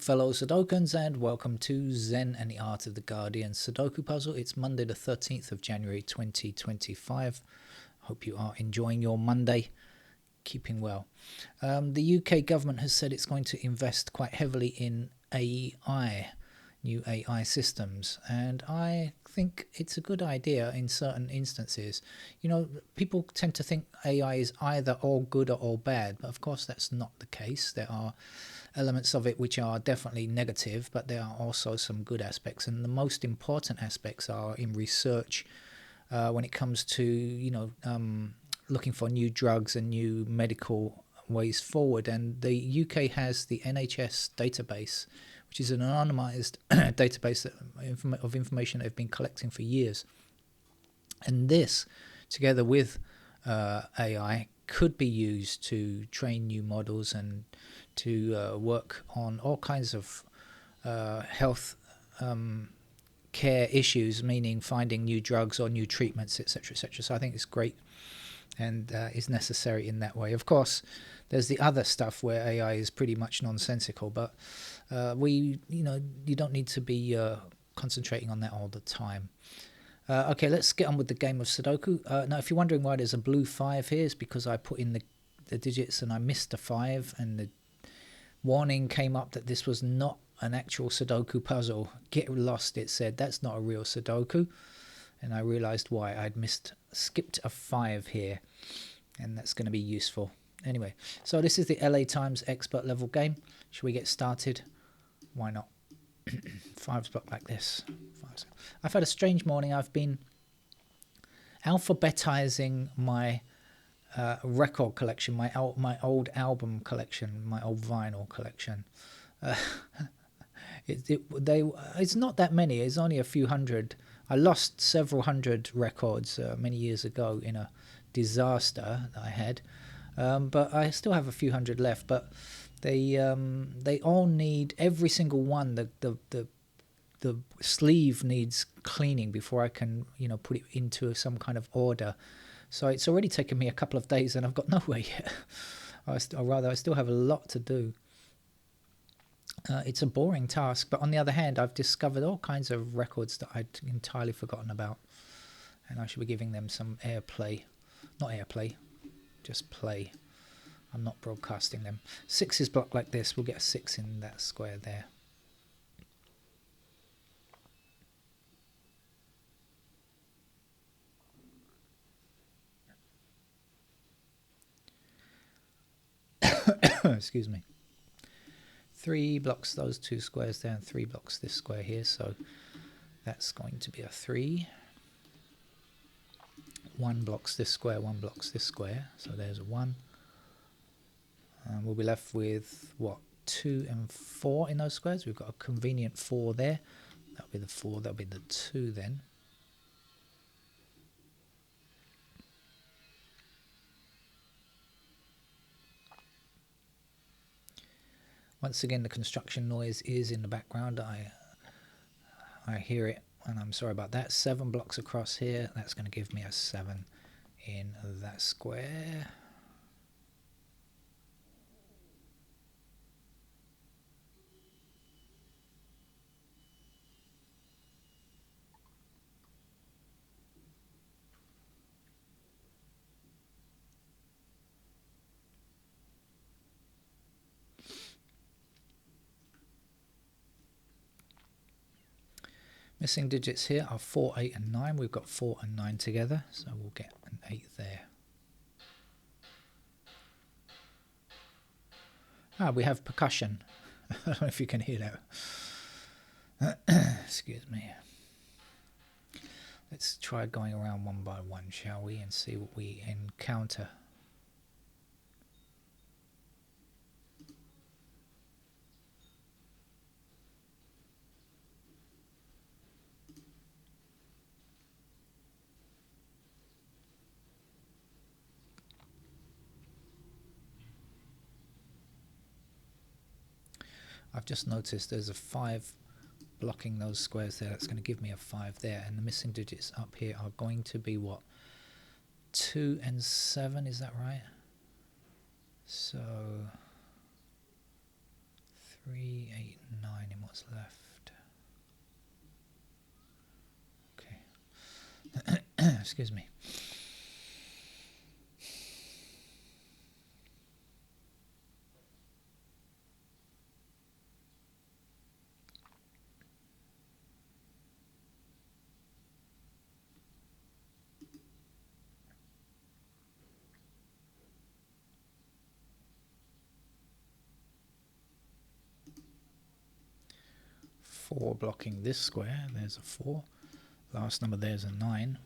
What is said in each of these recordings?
fellow Sudokans, and welcome to Zen and the Art of the Guardian Sudoku Puzzle. It's Monday the 13th of January 2025. Hope you are enjoying your Monday, keeping well. The UK government has said it's going to invest quite heavily in AI, new AI systems, and I think it's a good idea in certain instances. You know, people tend to think AI is either all good or all bad, but of course that's not the case. There are elements of it which are definitely negative, but there are also some good aspects, and the most important aspects are in research when it comes to looking for new drugs and new medical ways forward. And the UK has the NHS database, which is an anonymized database of information they've been collecting for years, and this together with AI could be used to train new models and to work on all kinds of health care issues, meaning finding new drugs or new treatments, etc., etc. So I think it's great and is necessary in that way. Of course, there's the other stuff where AI is pretty much nonsensical, but you don't need to be concentrating on that all the time. Okay, let's get on with the game of Sudoku. Now, if you're wondering why there's a blue 5 here, it's because I put in the digits and I missed a 5, and the warning came up that this was not an actual Sudoku puzzle. Get lost, it said. That's not a real Sudoku. And I realized why. I'd skipped a 5 here, and that's going to be useful. Anyway, so this is the LA Times expert level game. Should we get started? Why not? 5's blocked like this. I've had a strange morning. I've been alphabetizing my record collection, my old album collection, my old vinyl collection. It's not that many. It's only a few hundred. I lost several hundred records many years ago in a disaster that I had, but I still have a few hundred left. But they all need, every single one. The sleeve needs cleaning before I can put it into some kind of order. So it's already taken me a couple of days and I've got nowhere yet. I still have a lot to do. It's a boring task, but on the other hand, I've discovered all kinds of records that I'd entirely forgotten about, and I should be giving them some airplay. Not airplay, just play. I'm not broadcasting them. 6 is blocked like this. We'll get a 6 in that square there. Excuse me. 3 blocks those 2 squares there, and 3 blocks this square here, so that's going to be a 3. 1 blocks this square, 1 blocks this square, so there's a 1. And we'll be left with, what, 2 and 4 in those squares. We've got a convenient 4 there. That'll be the 4, that'll be the 2 then. Once again, the construction noise is in the background. I hear it, and I'm sorry about that. 7 blocks across here. That's going to give me a 7 in that square. Missing digits here are 4, 8 and 9. We've got 4 and 9 together, so we'll get an 8 there. We have percussion. I don't know if you can hear that. Excuse me. Let's try going around one by one, shall we, and see what we encounter. I've just noticed there's a 5 blocking those squares there. That's going to give me a 5 there, and the missing digits up here are going to be what? 2 and 7, is that right? So 3, 8, 9 in what's left. Okay. Excuse me. Four blocking this square, there's a 4. Last number there's a 9.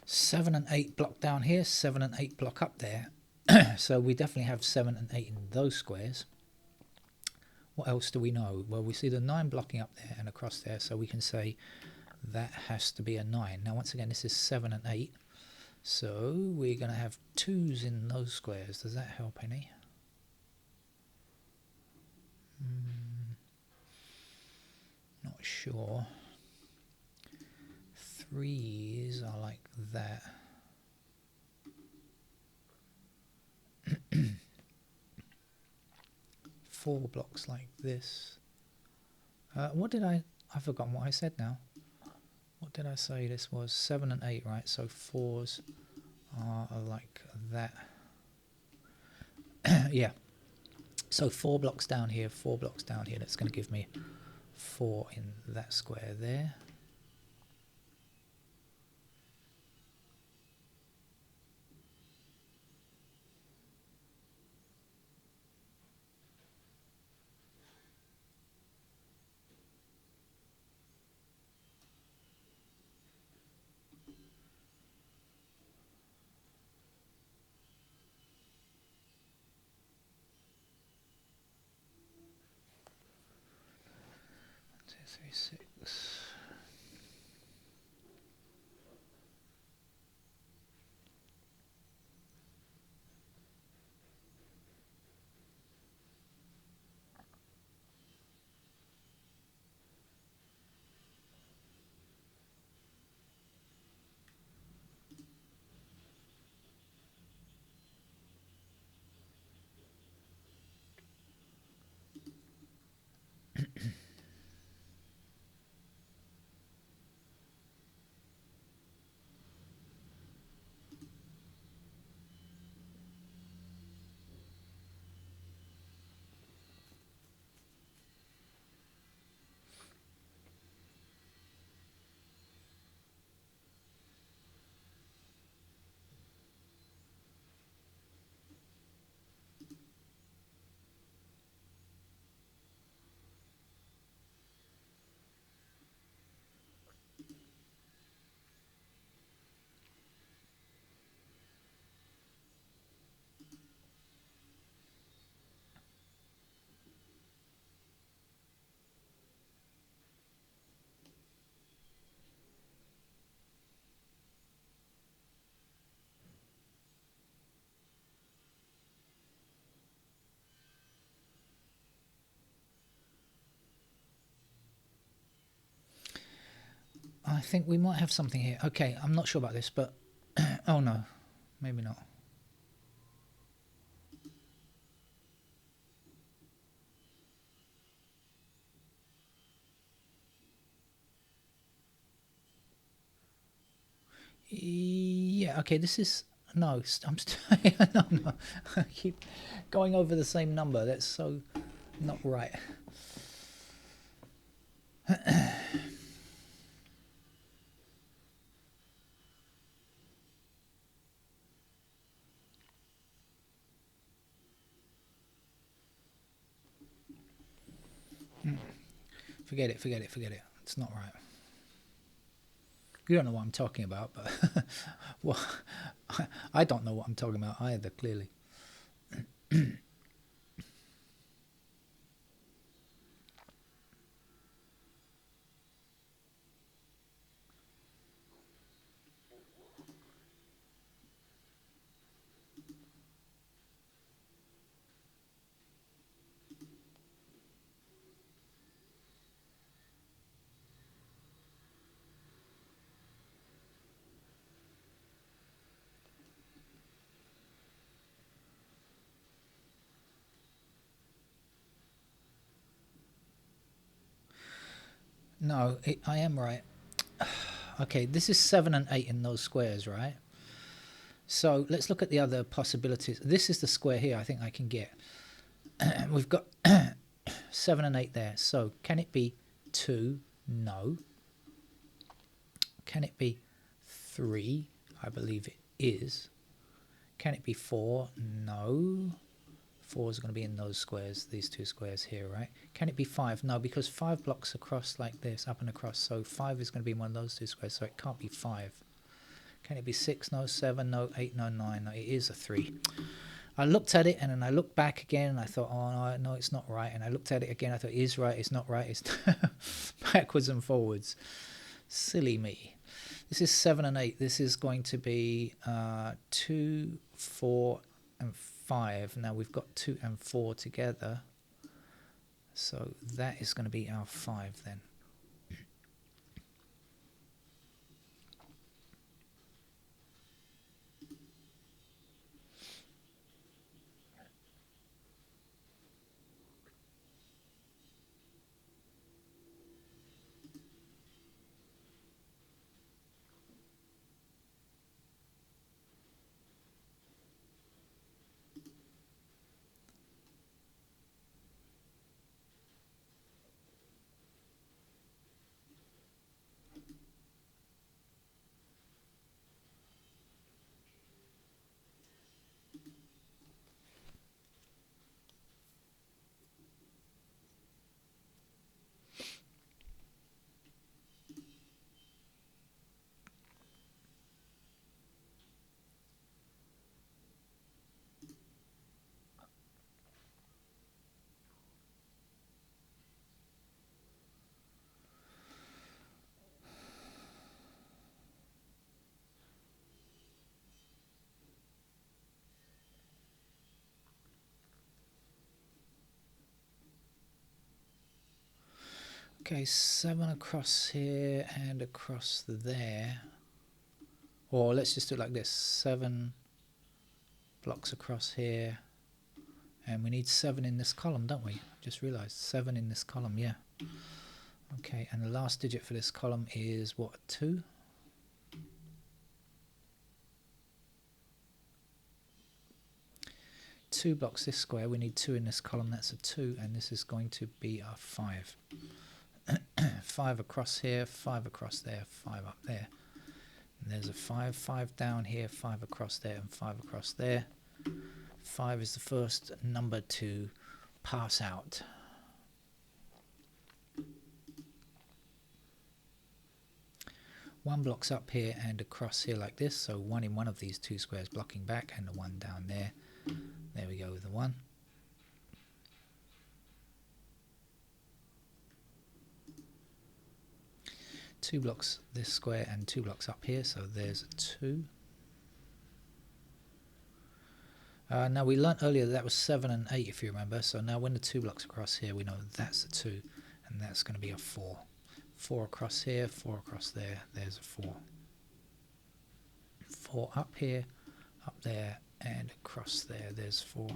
Seven and 8 block down here, 7 and 8 block up there. So we definitely have 7 and 8 in those squares. What else do we know? Well, we see the 9 blocking up there and across there, so we can say that has to be a 9. Now, once again, this is 7 and 8, so we're going to have 2s in those squares. Does that help any? Not sure. 3s are like that. Four blocks like this. What did I've forgotten what I said now. What did I say this was? 7 and 8, right? So 4s are like that. Yeah. So 4 blocks down here, 4 blocks down here. That's going to give me 4 in that square there. Two, three, 6. think we might have something here. Okay, I'm not sure about this, but oh no, maybe not. Yeah, okay, this is no. I'm no. I keep going over the same number. That's so not right. Forget it. Forget it. Forget it. It's not right. You don't know what I'm talking about, but well, I don't know what I'm talking about either. Clearly. No, I am right. Okay, this is 7 and 8 in those squares, right? So let's look at the other possibilities. This is the square here I think I can get. We've got 7 and 8 there. So can it be 2? No. Can it be 3? I believe it is. Can it be 4? No. 4 is going to be in those squares, these two squares here, right? Can it be 5? No, because 5 blocks across like this, up and across. So 5 is going to be in one of those two squares, so it can't be 5. Can it be 6? No. 7? No. 8? No. 9? No. It is a 3. I looked at it and then I looked back again and I thought, oh no, no, it's not right. And I looked at it again, I thought, it is right, it's not right. It's backwards and forwards. Silly me. This is 7 and 8. This is going to be 2, 4, and 5. Now we've got 2 and 4 together. So that is going to be our 5 then. Okay, 7 across here and across there. Or let's just do it like this. 7 blocks across here. And we need 7 in this column, don't we? Just realised 7 in this column, yeah. Okay, and the last digit for this column is what, 2? Two blocks this square, we need 2 in this column, that's a 2, and this is going to be a 5. 5 across here, 5 across there, 5 up there. And there's a 5, 5 down here, 5 across there, and 5 across there. 5 is the first number to pass out. One block's up here and across here like this, so 1 in one of these two squares blocking back, and the 1 down there. There we go with the 1. Two blocks this square and 2 blocks up here, so there's a 2. Now we learnt earlier that was 7 and 8 if you remember, so now when the 2 blocks across here we know that's a 2 and that's going to be a 4. 4 across here, 4 across there, there's a 4. 4 up here, up there, and across there, there's 4.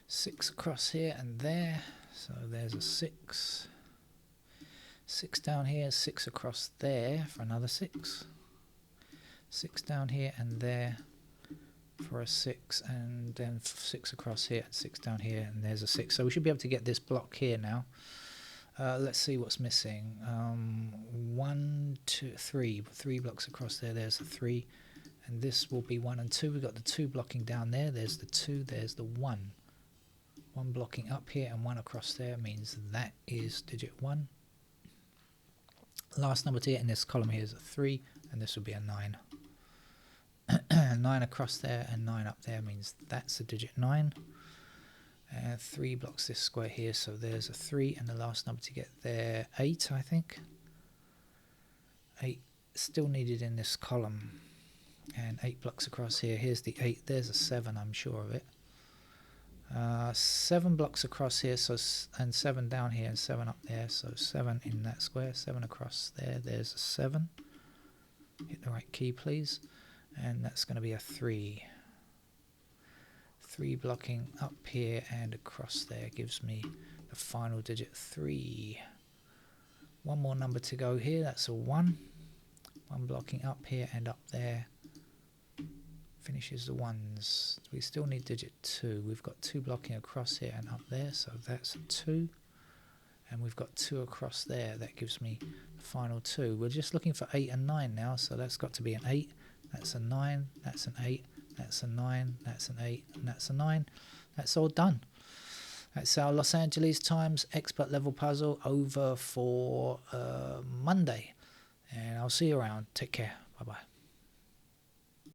Six across here and there, so there's a 6. 6 down here, 6 across there for another 6. 6 down here and there for a 6, and then 6 across here and 6 down here, and there's a 6. So we should be able to get this block here now. Let's see what's missing. 1, 2, 3. 3 blocks across there, there's a 3. And this will be 1 and 2. We've got the 2 blocking down there, there's the 2, there's the 1. 1 blocking up here and 1 across there means that is digit 1. Last number to get in this column here is a 3, and this would be a 9. 9 across there and 9 up there means that's a digit 9. And 3 blocks this square here, so there's a 3, and the last number to get there, 8, I think. 8 still needed in this column, and 8 blocks across here. Here's the 8, there's a 7, I'm sure of it. 7 blocks across here, so and 7 down here and 7 up there, so 7 in that square, 7 across there, there's a 7. Hit the right key please, and that's going to be a 3. 3 blocking up here and across there gives me the final digit 3. One more number to go here, that's a 1. 1 blocking up here and up there finishes the 1s. We still need digit 2. We've got 2 blocking across here and up there, so that's a 2. And we've got 2 across there, that gives me the final 2. We're just looking for 8 and 9 now, so that's got to be an 8, that's a 9, that's an 8, that's a 9, that's an 8, and that's a 9. That's all done. That's our Los Angeles Times expert level puzzle over for Monday. And I'll see you around. Take care. Bye-bye.